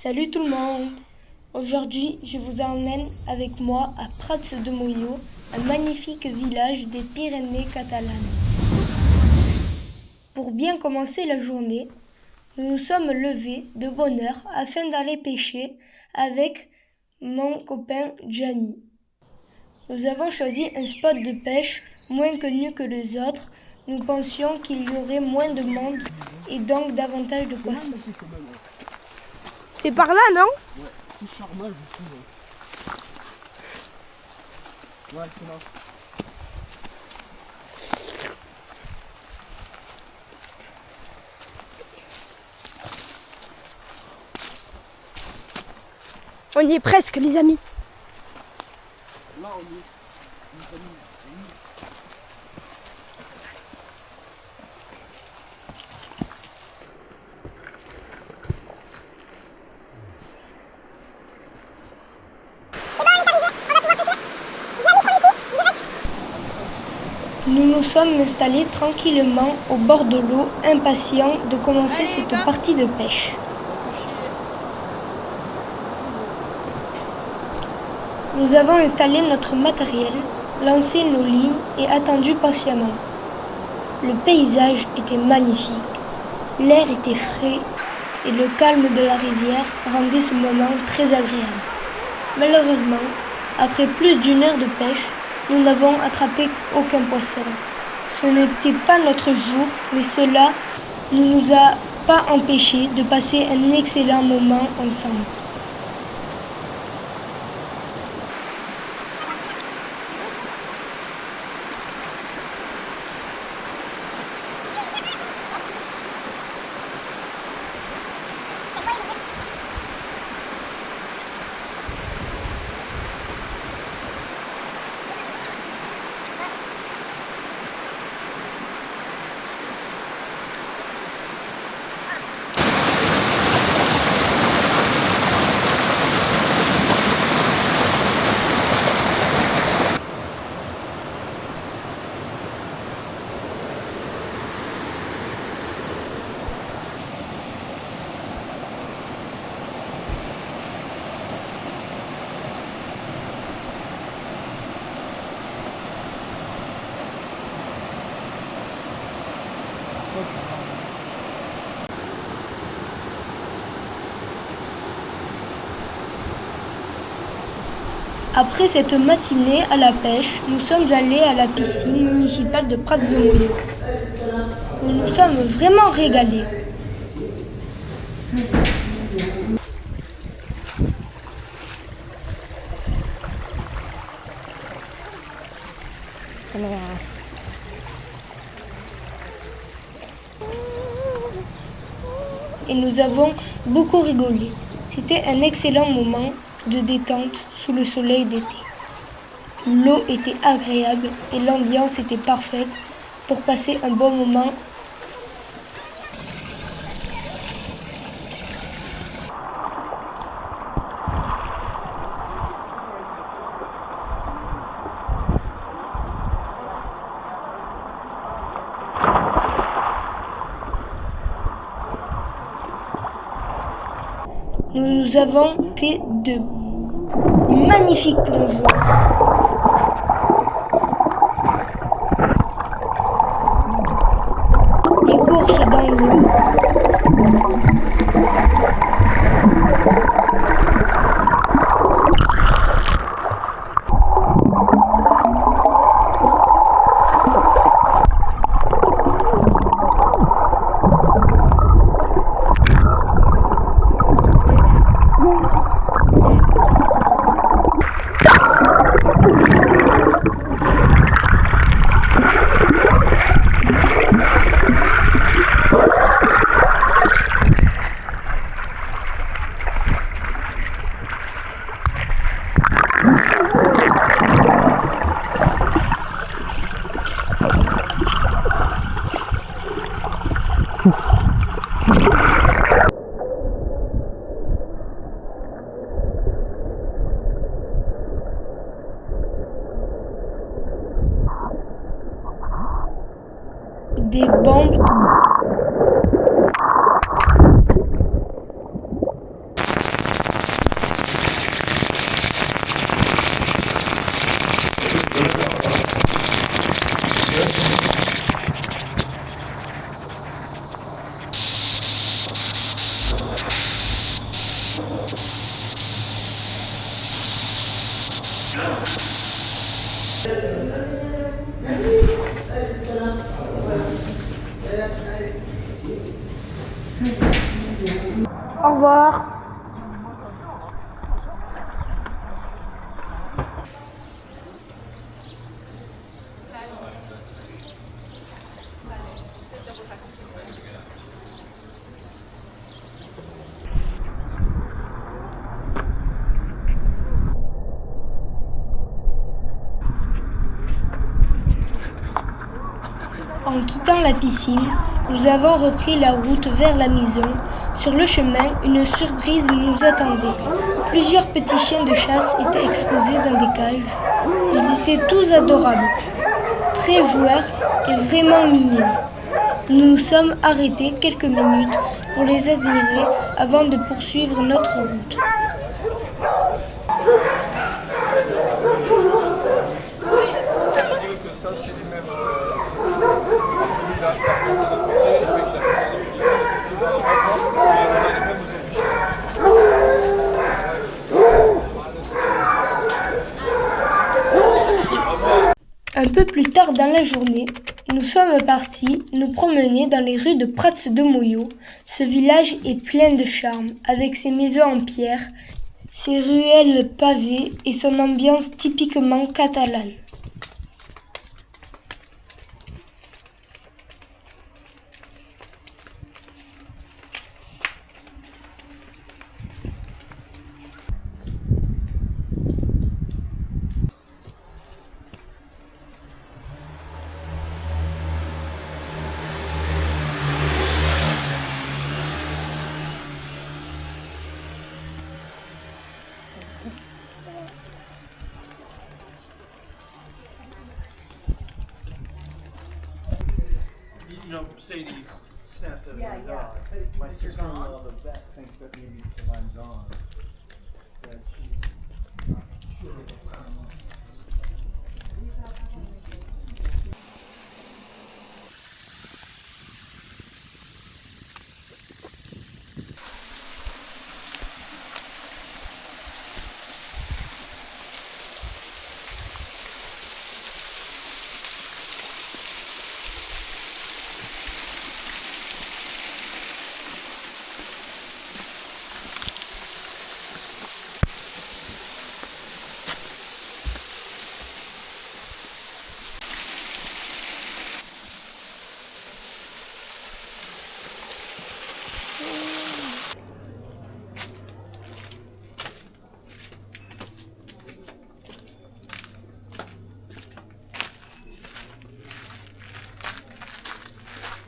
Salut tout le monde! Aujourd'hui, je vous emmène avec moi à Prats de Molló, un magnifique village des Pyrénées catalanes. Pour bien commencer la journée, nous nous sommes levés de bonne heure afin d'aller pêcher avec mon copain Gianni. Nous avons choisi un spot de pêche moins connu que les autres. Nous pensions qu'il y aurait moins de monde et donc davantage de poissons. C'est par là, non? Ouais, c'est charmant, je trouve. Ouais, c'est là. On y est presque, les amis. Là, on est. Les amis, oui. Nous nous sommes installés tranquillement au bord de l'eau, impatients de commencer cette partie de pêche. Nous avons installé notre matériel, lancé nos lignes et attendu patiemment. Le paysage était magnifique, l'air était frais et le calme de la rivière rendait ce moment très agréable. Malheureusement, après plus d'une heure de pêche, nous n'avons attrapé aucun poisson. Ce n'était pas notre jour, mais cela ne nous a pas empêchés de passer un excellent moment ensemble. Après cette matinée à la pêche, nous sommes allés à la piscine municipale de Prats de Molló. Nous nous sommes vraiment régalés. Et nous avons beaucoup rigolé. C'était un excellent moment de détente sous le soleil d'été. L'eau était agréable et l'ambiance était parfaite pour passer un bon moment. Nous avons fait de magnifiques plongeons. Des courses dans l'eau. revoir. En quittant la piscine, nous avons repris la route vers la maison. Sur le chemin, une surprise nous attendait. Plusieurs petits chiens de chasse étaient exposés dans des cages. Ils étaient tous adorables, très joueurs et vraiment mignons. Nous nous sommes arrêtés quelques minutes pour les admirer avant de poursuivre notre route. Un peu plus tard dans la journée, nous sommes partis nous promener dans les rues de Prats de Moyo. Ce village est plein de charme, avec ses maisons en pierre, ses ruelles pavées et son ambiance typiquement catalane. You know, Sadie snapped at my dog. My sister-in-law, the vet, thinks that maybe because I'm gone, that she's not sure what's going on.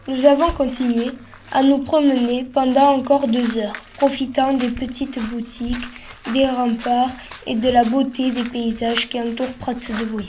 Nous avons continué à nous promener pendant encore 2 heures, profitant des petites boutiques, des remparts et de la beauté des paysages qui entourent Prats de Moyo.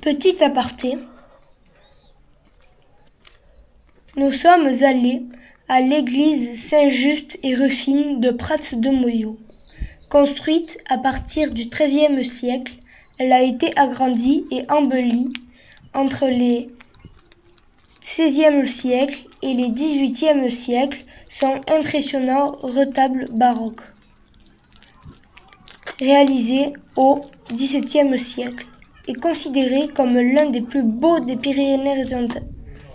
Petit aparté, nous sommes allés à l'église Saint-Just et Rufine de Prats-de-Mollot. Construite à partir du XIIIe siècle, elle a été agrandie et embellie entre les XVIe siècle et les XVIIIe siècle. Son impressionnant retable baroque, réalisé au XVIIe siècle, est considéré comme l'un des plus beaux des Pyrénées-Orientales.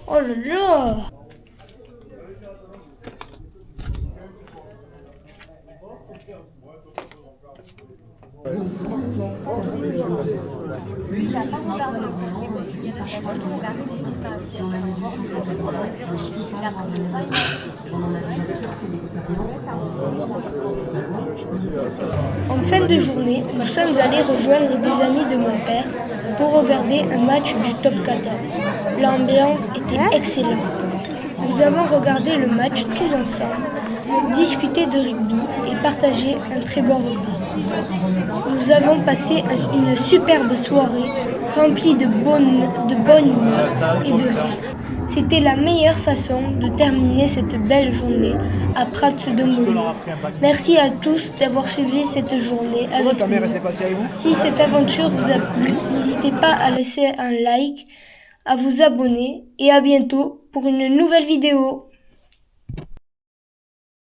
Oh là là! En fin de journée, nous sommes allés rejoindre des amis de mon père pour regarder un match du Top 14. L'ambiance était excellente. Nous avons regardé le match tous ensemble, discuté de rugby et partagé un très bon repas. Nous avons passé une superbe soirée remplie de bonne humeur et de rire. C'était la meilleure façon de terminer cette belle journée à Prats-de-Mollot. Merci à tous d'avoir suivi cette journée avec nous. Si cette aventure vous a plu, n'hésitez pas à laisser un like, à vous abonner et à bientôt pour une nouvelle vidéo.